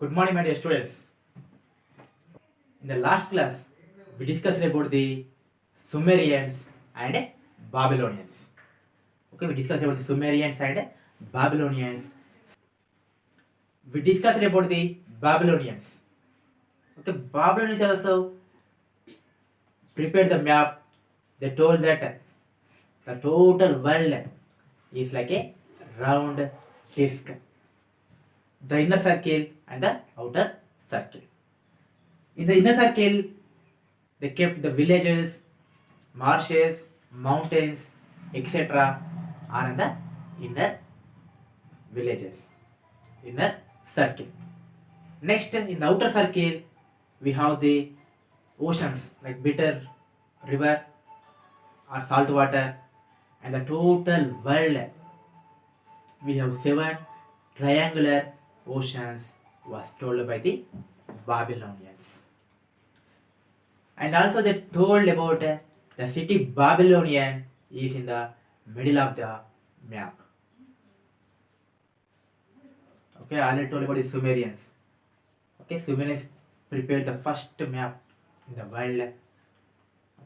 Good morning, my dear students. In the last class, we discussed about the Sumerians and Babylonians. Okay, we discussed about the Sumerians and Babylonians. We discussed about the Babylonians. Okay, Babylonians also prepared the map. They told that the total world is like a round disc. The inner circle and the outer circle. In the inner circle, they kept the villages, marshes, mountains, etc. are in the inner villages, inner circle. Next, in the outer circle, we have the oceans like bitter river or salt water, and the total world we have 7 triangular oceans was told by the Babylonians. And also they told about the city Babylonian is in the middle of the map. Okay, I already told about the Sumerians. Okay, Sumerians prepared the first map in the world.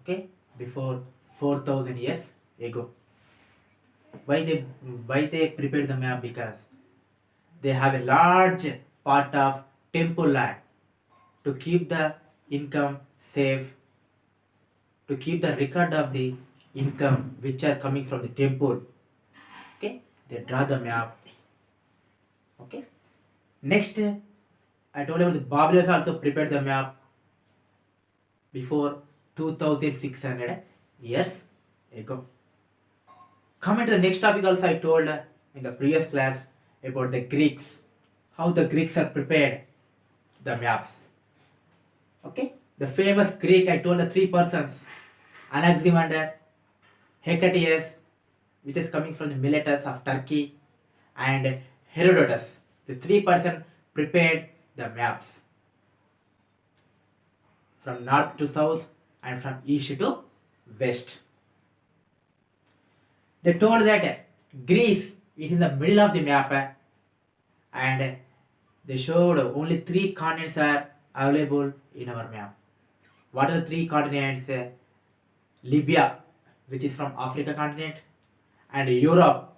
Okay, before 4,000 years ago. Why they prepared the map? Because they have a large part of temple land to keep the income safe, to keep the record of the income which are coming from the temple. Okay, they draw the map. Okay, next I told you the Babylonians also prepared the map before 2600 years ago. Coming to the next topic, also I told in the previous class about the Greeks, how the Greeks are prepared the maps. Okay, the famous Greek, I told the 3 persons: Anaximander, Hecataeus, which is coming from the Miletus of Turkey, and Herodotus. The 3 persons prepared the maps from north to south and from east to west. They told that Greece is in the middle of the map, and they showed only 3 continents are available in our map. What are the 3 continents? Libya, which is from Africa continent, and Europe,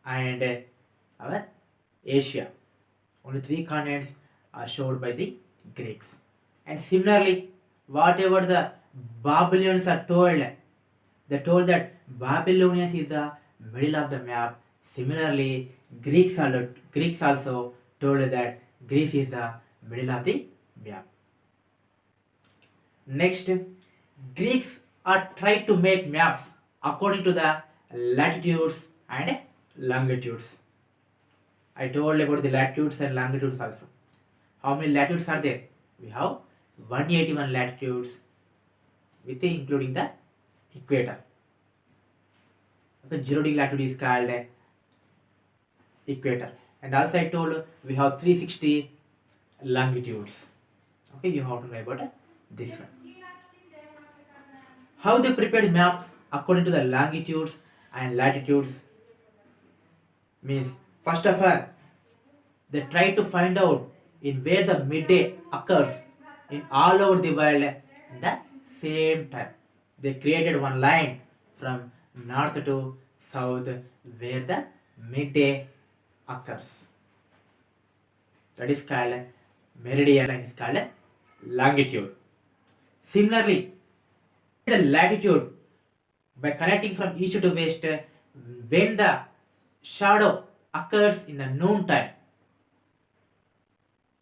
and our Asia. Only 3 continents are showed by the Greeks. And similarly, whatever the Babylonians are told, they told that Babylonians is the middle of the map. Similarly, Greeks also told that Greece is the middle of the map. Next, Greeks are tried to make maps according to the latitudes and longitudes. I told about the latitudes and longitudes also. How many latitudes are there? We have 181 latitudes with including the equator. Okay, 0 degree latitude is called equator. And also I told we have 360 longitudes. Okay, you have to know about this one. How they prepared maps according to the longitudes and latitudes means, first of all, they try to find out in where the midday occurs in all over the world in the same time. They created one line from north to south where the midday occurs. That is called meridian, and is called longitude. Similarly, the latitude, by connecting from east to west, when the shadow occurs in the noon time.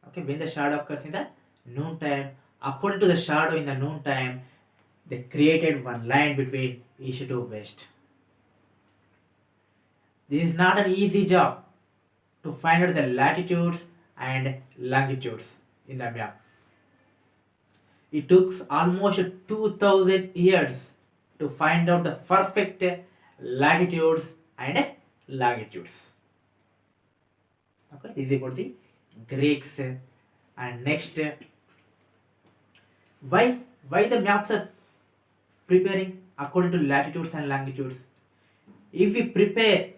Okay, when the shadow occurs in the noon time, according to the shadow in the noon time, they created one line between east to west. This is not an easy job to find out the latitudes and longitudes in the map. It took almost 2000 years to find out the perfect latitudes and longitudes. Okay, this is about the Greeks. And next, why the maps are preparing according to latitudes and longitudes? If we prepare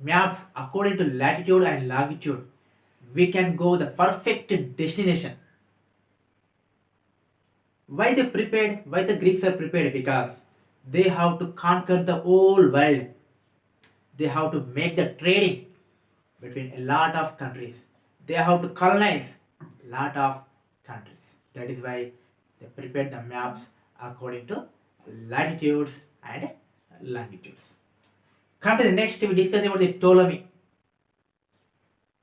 maps according to latitude and longitude, we can go the perfect destination. Why they prepared? Why the Greeks are prepared? Because they have to conquer the whole world. They have to make the trading between a lot of countries. They have to colonize a lot of countries. That is why they prepared the maps according to latitudes and longitudes. Come to the next, we discuss about the Ptolemy.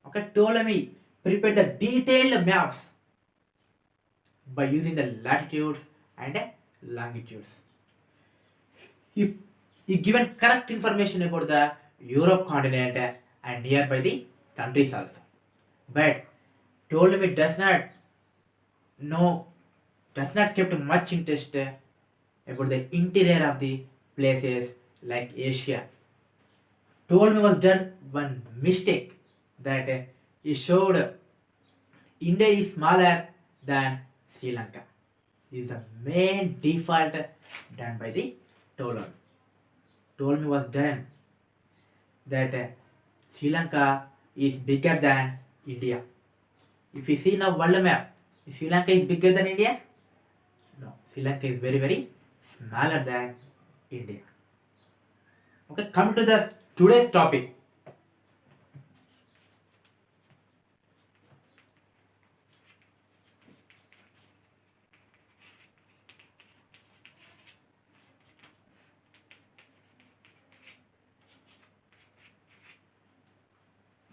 Okay, Ptolemy prepared the detailed maps by using the latitudes and longitudes. He, he given correct information about the Europe continent and nearby the countries also. But Ptolemy know does not kept much interest about the interior of the places like Asia. Ptolemy was done one mistake that he showed India is smaller than Sri Lanka. This is the main default done by the Ptolemy. Ptolemy was done that Sri Lanka is bigger than India. If you see now world map, Sri Lanka is bigger than India? No, Sri Lanka is very very smaller than India. Okay, come to the today's topic.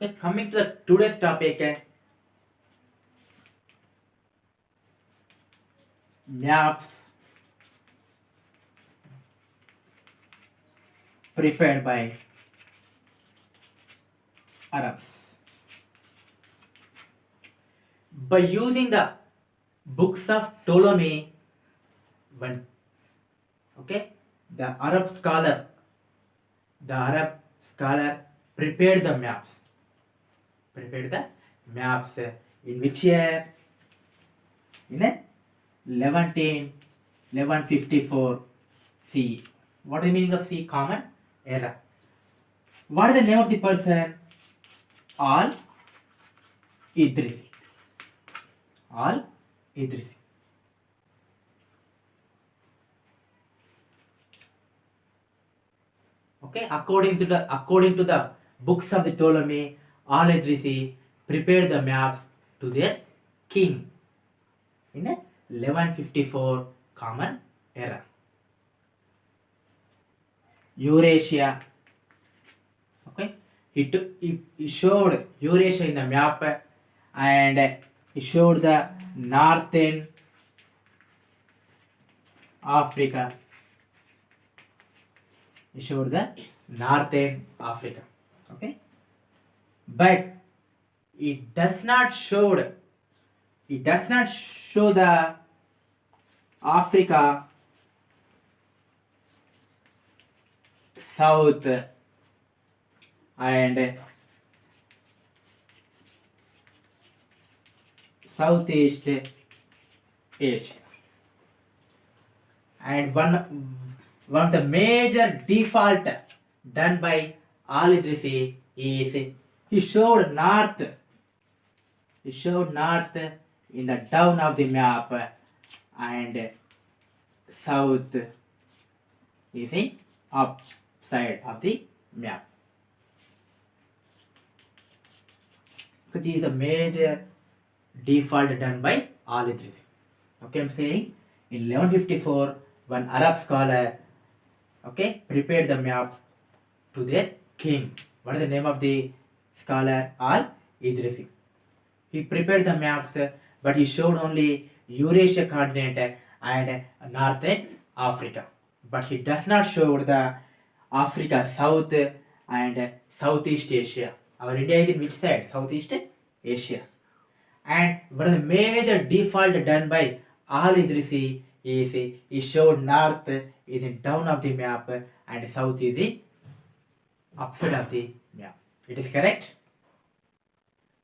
Okay, coming to the today's topic, maps prepared by Arabs. By using the books of Ptolemy, one okay, the Arab scholar prepared the maps. In which year? In 1154 CE. What is the meaning of CE? Common Era. What is the name of the person? Al-Idrisi. Al-Idrisi. Okay, according to the books of the Ptolemy, Al-Idrisi prepared the maps to their king in 1154 Common Era. Eurasia. Okay, he showed Eurasia in the map, and he showed the northern Africa. He showed the northern Africa. Okay, but it does not show the Africa South and Southeast Asia. And one of the major default done by Al-Idrisi is he showed north in the down of the map, and south is in upside of the map. This is a major default done by Al-Idrisi. Okay, I'm saying in 1154 one Arab scholar prepared the maps to their king. What is the name of the scholar? Al-Idrisi. He prepared the maps, but he showed only Eurasia continent and northern Africa. But he does not show the Africa South and Southeast Asia. Our India is in which side? Southeast Asia. And what is the major default done by Al-Idrisi is he showed north is in down of the map and south is in upside of the map. It is correct?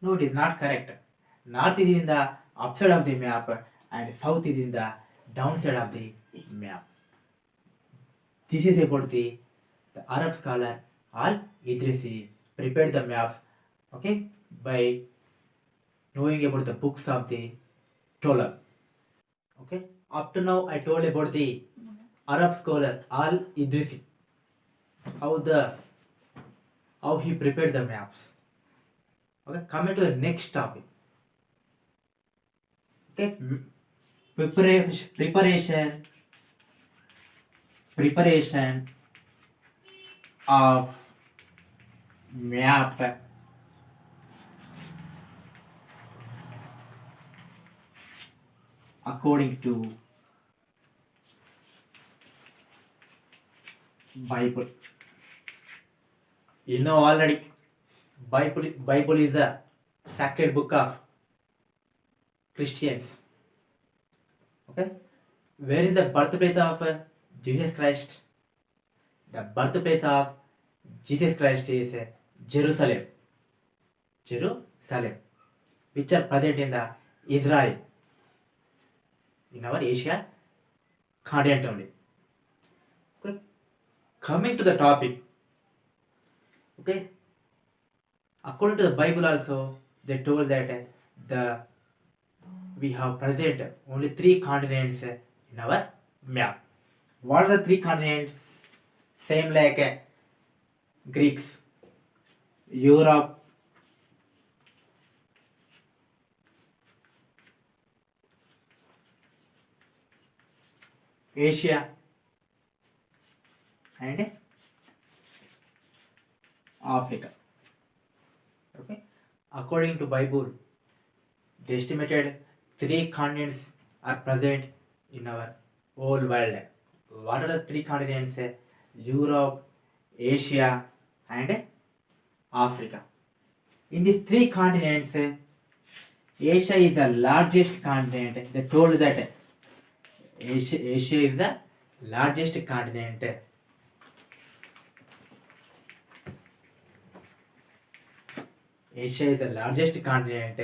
No, it is not correct. North is in the upside of the map and south is in the downside of the map. This is about the Arab scholar Al-Idrisi prepared the maps by knowing about the books of the Torah. Okay, up to now I told about the Arab scholar Al Idrisi, how he prepared the maps. Okay, coming to the next topic. Okay, preparation of map according to Bible. You know already, Bible is a sacred book of Christians. Okay, where is the birthplace of Jesus Christ? The birthplace of Jesus Christ is Jerusalem. Jerusalem, which are present in the Israel, in our Asia continent only. Okay, coming to the topic. Okay, according to the Bible also, they told that we have present only 3 continents in our map. What are the 3 continents? Same like Greeks, Europe, Asia, and Africa. Okay, according to Bible, they estimated 3 continents are present in our whole world. What are the 3 continents? Europe, Asia, and Africa. In these 3 continents, Asia is the largest continent. They told that Asia is the largest continent. Asia is the largest continent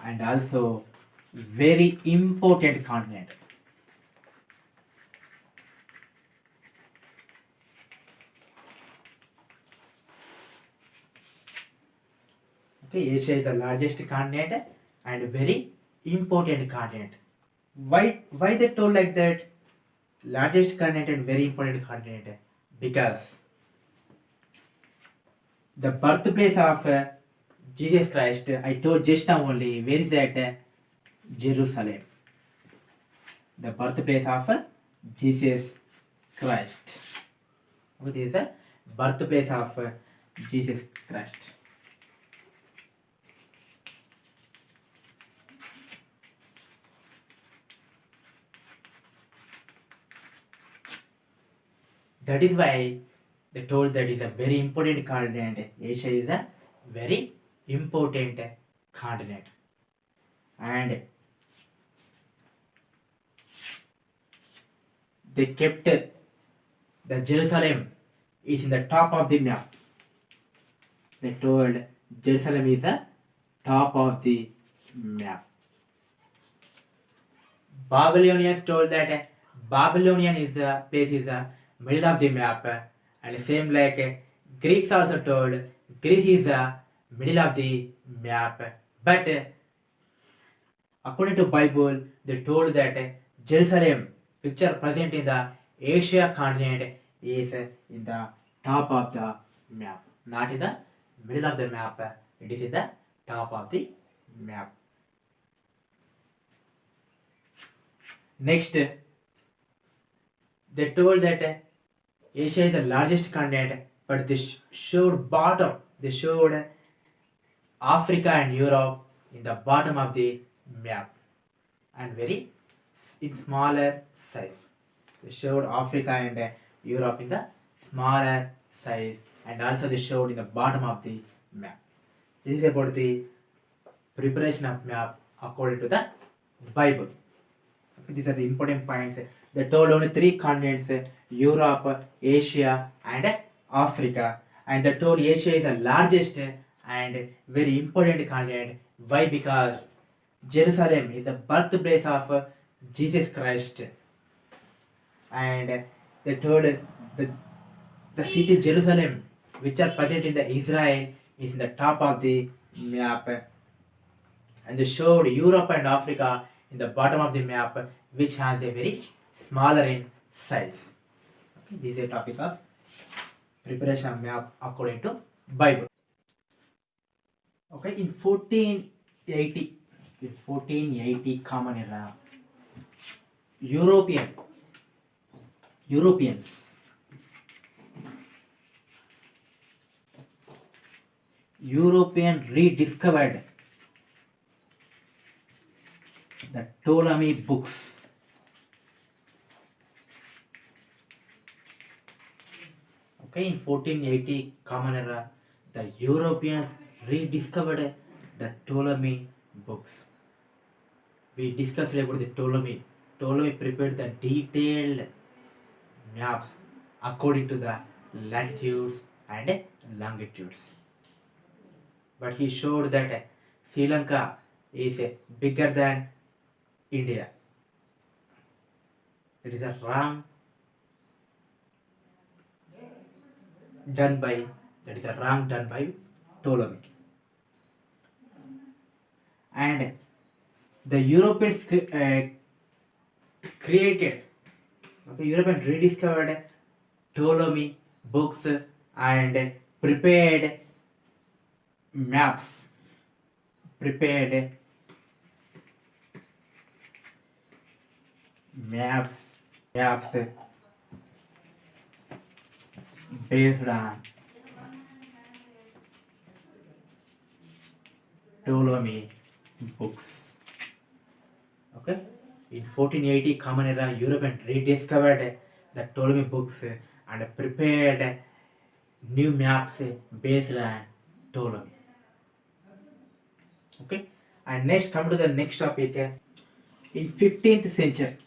and also very important continent. Okay, Asia is the largest continent and very important continent. Why they told like that? Largest continent and very important continent? Because the birthplace of Jesus Christ, I told just now only, where is that? Jerusalem. The birthplace of Jesus Christ. What is the birthplace of Jesus Christ? That is why they told that is a very important continent. Asia is a very important continent. And they kept the Jerusalem is in the top of the map. They told Jerusalem is the top of the map. Babylonians told that Babylonian is a place is a middle of the map, and same like Greeks also told Greece is the middle of the map. But according to Bible, they told that Jerusalem, which are present in the Asia continent, is in the top of the map, not in the middle of the map. It is in the top of the map. Next, they told that Asia is the largest continent, but they showed bottom. They showed Africa and Europe in the bottom of the map and very in smaller size. They showed Africa and Europe in the smaller size, and also they showed in the bottom of the map. This is about the preparation of map according to the Bible. Okay, these are the important points. They told only 3 continents: Europe, Asia, and Africa. And they told Asia is the largest and very important continent. Why? Because Jerusalem is the birthplace of Jesus Christ. And they told the city Jerusalem, which are present in the Israel, is in the top of the map. and they showed Europe and Africa in the bottom of the map, which has a very smaller in size. Okay, this is a topic of preparation of map according to Bible. Okay, in 1480 Common Era, Europeans rediscovered the Ptolemy books. Okay, in 1480 Common Era, the Europeans rediscovered the Ptolemy books. We discussed about the Ptolemy. Ptolemy prepared the detailed maps according to the latitudes and longitudes. But he showed that Sri Lanka is bigger than India. It is a wrong done by Ptolemy. And the Europeans Europeans rediscovered Ptolemy books and prepared maps based on Ptolemy books. Okay, in 1480 Common Era, Europeans rediscovered the Ptolemy books and prepared new maps based on Ptolemy. Okay, and next come to the next topic. In 15th century,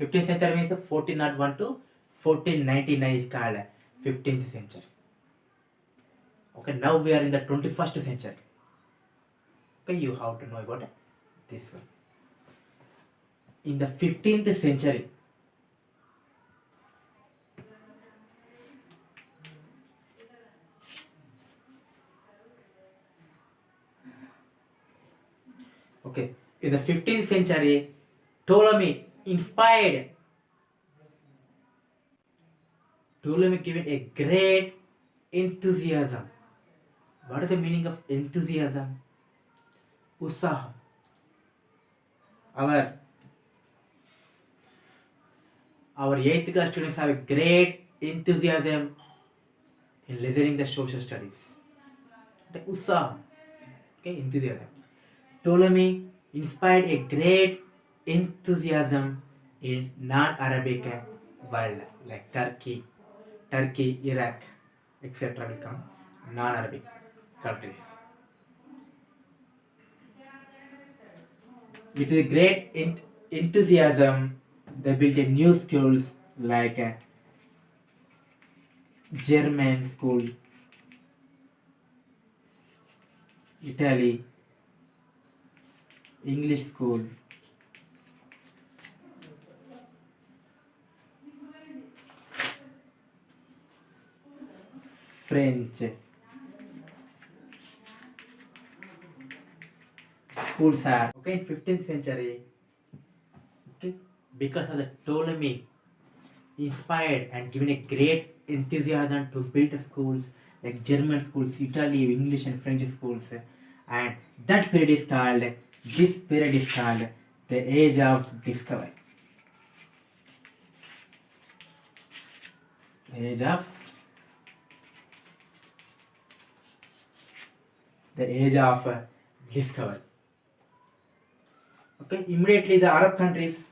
15th century means 1401 to 1499 is called 15th century. Okay, now we are in the 21st century. Okay, you have to know about this one. In the 15th century, okay, in the 15th century, Ptolemy given a great enthusiasm. What is the meaning of enthusiasm? Ussaham. Our 8th class students have a great enthusiasm in listening the social studies. The ussaham. Okay, enthusiasm. Ptolemy inspired a great enthusiasm in non-Arabic world like Turkey, Iraq, etc. will come non-Arabic countries. With a great enthusiasm, they built a new schools like German school, Italy, English school, French schools are okay in 15th century. Okay, because of the Ptolemy inspired and given a great enthusiasm to build schools like German schools, Italy, English and French schools, and that period is called the age of discovery. The age of discovery. Okay, immediately the Arab countries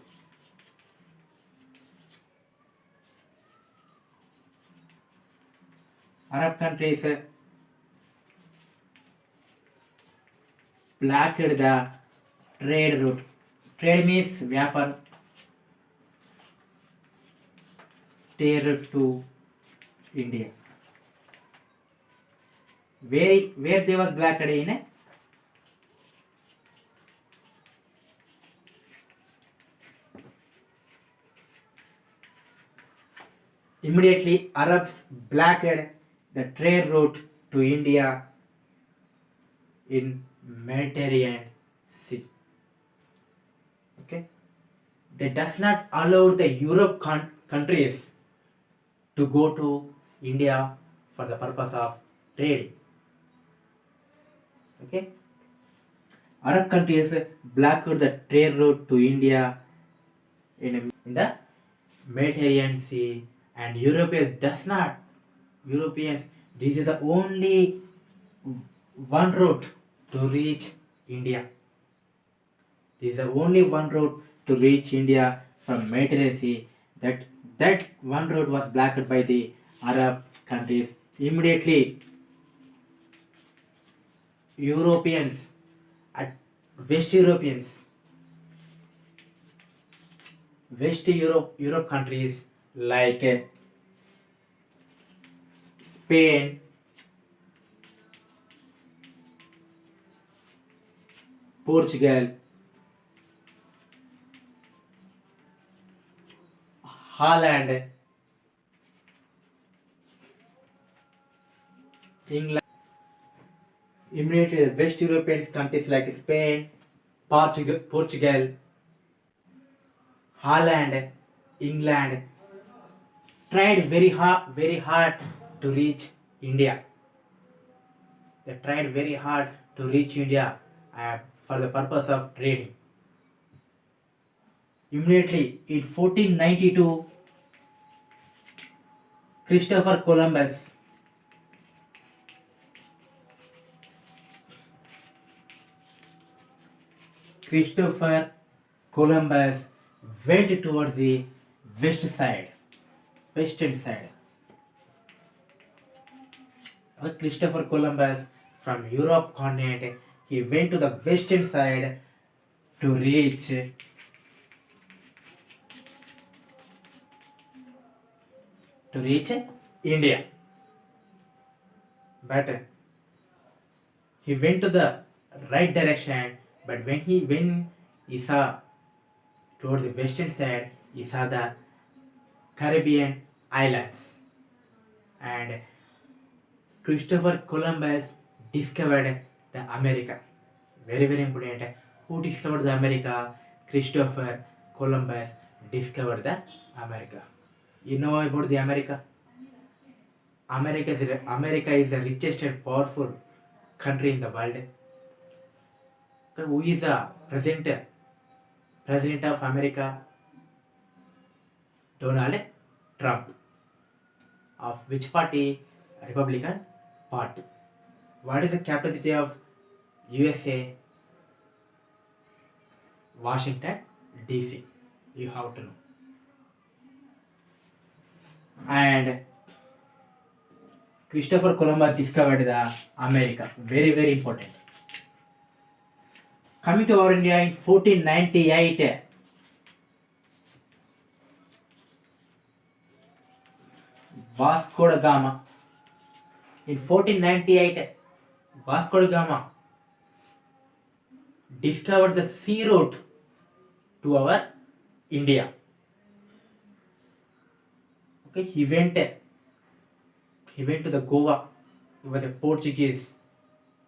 blocked the trade route. Trade means vyapar. Trade to India. Where they was blocked in immediately Arabs blocked the trade route to India in Mediterranean Sea. Okay, they does not allow the Europe countries to go to India for the purpose of trade. Okay, Arab countries blocked the trade route to India in the Mediterranean Sea, and Europeans does not. Europeans, this is the only one route to reach India. This is the only one route to reach India from Mediterranean Sea. That one route was blocked by the Arab countries. Immediately, Europeans, at West Europeans, Europe countries like Spain, Portugal, Holland, England, immediately West European countries like Spain, Portugal, Holland, England tried very hard to reach India. They tried very hard to reach India for the purpose of trading. Immediately in 1492, Christopher Columbus went towards the western side. Christopher Columbus from Europe continent, he went to the western side to reach India. But he went to the right direction, but when he saw towards the western side, he saw the Caribbean islands, and Christopher Columbus discovered the America. Very important. Who discovered the America? Christopher Columbus discovered the America. You know about the America? America is the richest and powerful country in the world. Who is the president of America? Donald Trump. Of which party? Republican Party. What is the capital city of USA? Washington DC. You have to know. And Christopher Columbus discovered the America. Very important. Coming to our India in 1498, Vasco da Gama. In 1498, Vasco da Gama discovered the sea route to our India. Okay, he went to the Goa. He was a Portuguese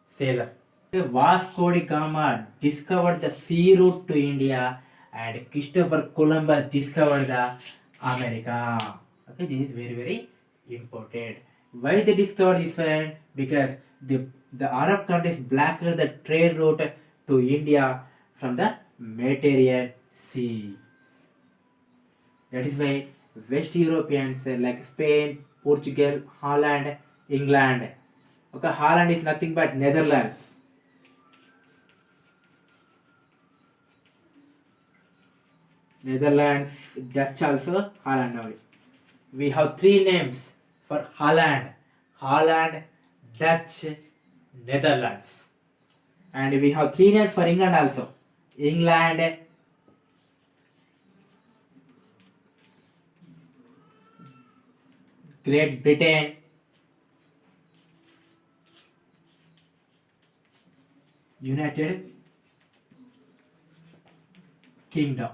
sailor. Okay, Vasco da Gama discovered the sea route to India, and Christopher Columbus discovered the America. Okay, this is very important. Why they discovered this one? Because the Arab countries blocked the trade route to India from the Mediterranean Sea. That is why West Europeans like Spain, Portugal, Holland, England. Okay, Holland is nothing but Netherlands. Netherlands, Dutch also, Holland only. We have three names for Holland. Holland, Dutch, Netherlands. And we have three names for England also. England, Great Britain, United Kingdom.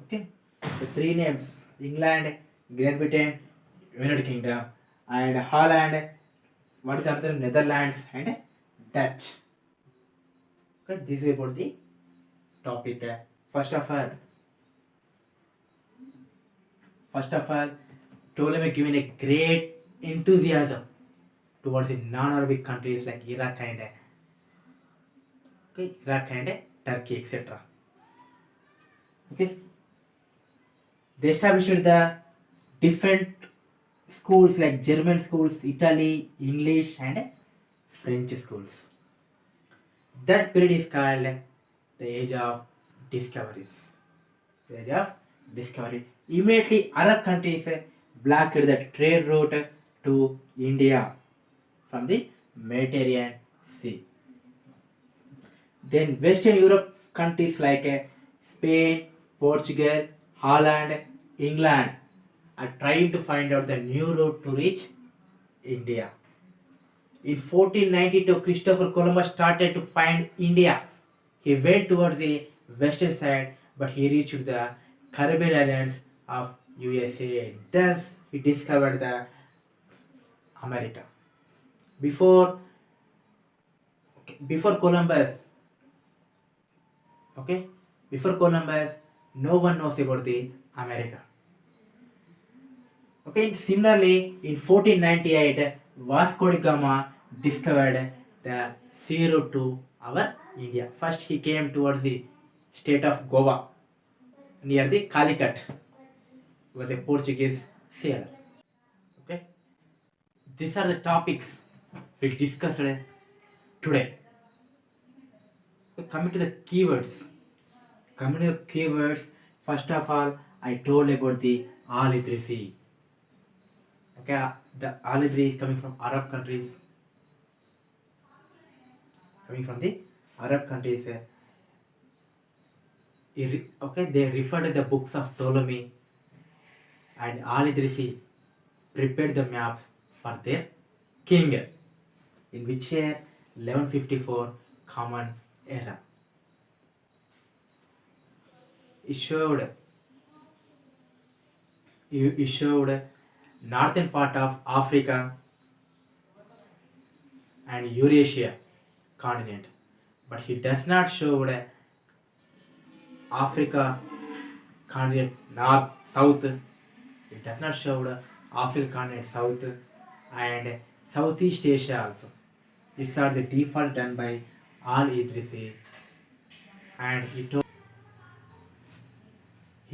Okay, the three names: England, Great Britain, United Kingdom, and Holland. What is another? Netherlands and Dutch. Okay, this is about the topic. First of all, first of all, Ptolemy given a great enthusiasm towards the non-Arabic countries like Iraq and Turkey, etc. Okay, they established the different schools like German schools, Italy, English, and French schools. That period is called the age of discoveries. The age of discovery. Immediately, Arab countries blocked the trade route to India from the Mediterranean Sea. Then Western Europe countries like Spain, Portugal, Holland, England are trying to find out the new route to reach India. In 1492, Christopher Columbus started to find India. He went towards the western side, but he reached the Caribbean islands of USA. Thus, he discovered the America. Before before Columbus, okay, before Columbus, no one knows about the America. Okay, similarly, in 1498, Vasco da Gama discovered the sea route to our India. First, he came towards the state of Goa near the Calicut, with a Portuguese sailor. Okay, these are the topics we discussed today. So coming to the keywords. Coming to the keywords, first of all, I told about the al-Idrisi. Okay, the al-Idrisi is coming from Arab countries. Coming from the Arab countries. Okay, they referred to the books of Ptolemy, and al-Idrisi prepared the maps for their king. In which year? 1154 Common Era. It showed northern part of Africa and Eurasia continent, but he does not show Africa continent north south. It does not show Africa continent south and Southeast Asia also. These are the default done by al-Idrisi, and he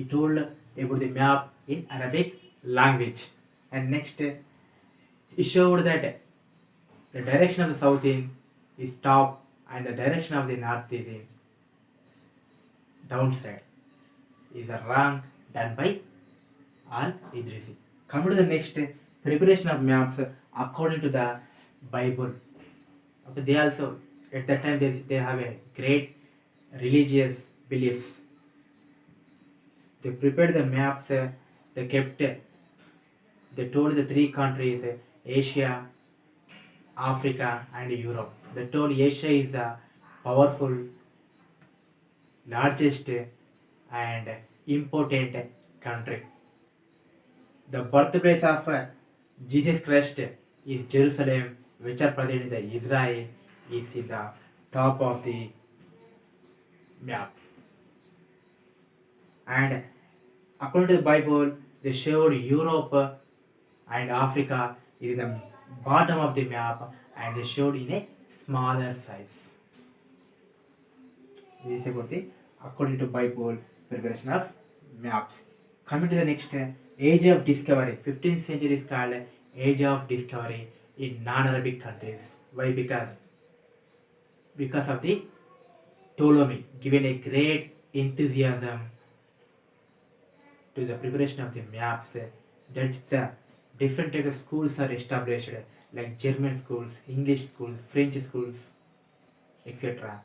told about the map in Arabic language. And next, he showed that the direction of the south is top and the direction of the north is in downside. Is a wrong done by al-Idrisi. Come to the next, preparation of maps according to the Bible. Okay, they also at that time they have a great religious beliefs. They prepared the maps. They kept. They told the three countries: Asia, Africa, and Europe. They told Asia is a powerful, largest, and important country. The birthplace of Jesus Christ is Jerusalem, which are present in the Israel is in the top of the map. And according to the Bible, they showed Europe and Africa is in the bottom of the map, and they showed in a smaller size. This is about the according to Bible preparation of maps. Coming to the next, age of discovery. 15th century is called age of discovery in non-Arabic countries. Why? Because of the Ptolemy given a great enthusiasm to the preparation of the maps. That's the different types of schools are established like German schools, English schools, French schools, etc.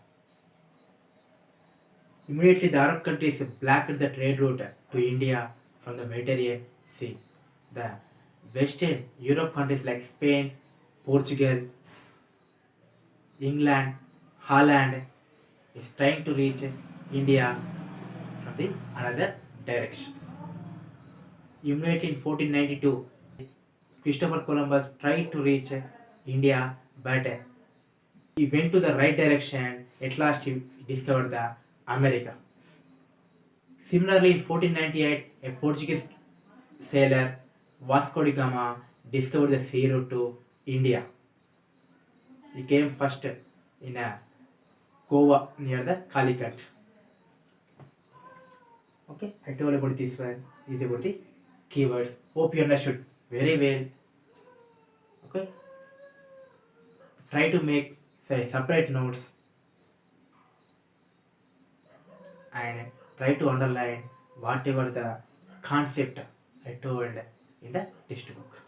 Immediately the Arab countries blocked the trade route to India from the Mediterranean Sea. The Western Europe countries like Spain, Portugal, England, Holland is trying to reach India from the another directions. Immediately in 1492, Christopher Columbus tried to reach India, but he went to the right direction. At last, he discovered the America. Similarly, in 1498, a Portuguese sailor Vasco da Gama discovered the sea route to India. He came first in a Goa near the Calicut. Okay, I told about this one. This is about the keywords. Hope you understood very well. Okay, try to make separate notes and try to underline whatever the concept I told in the textbook.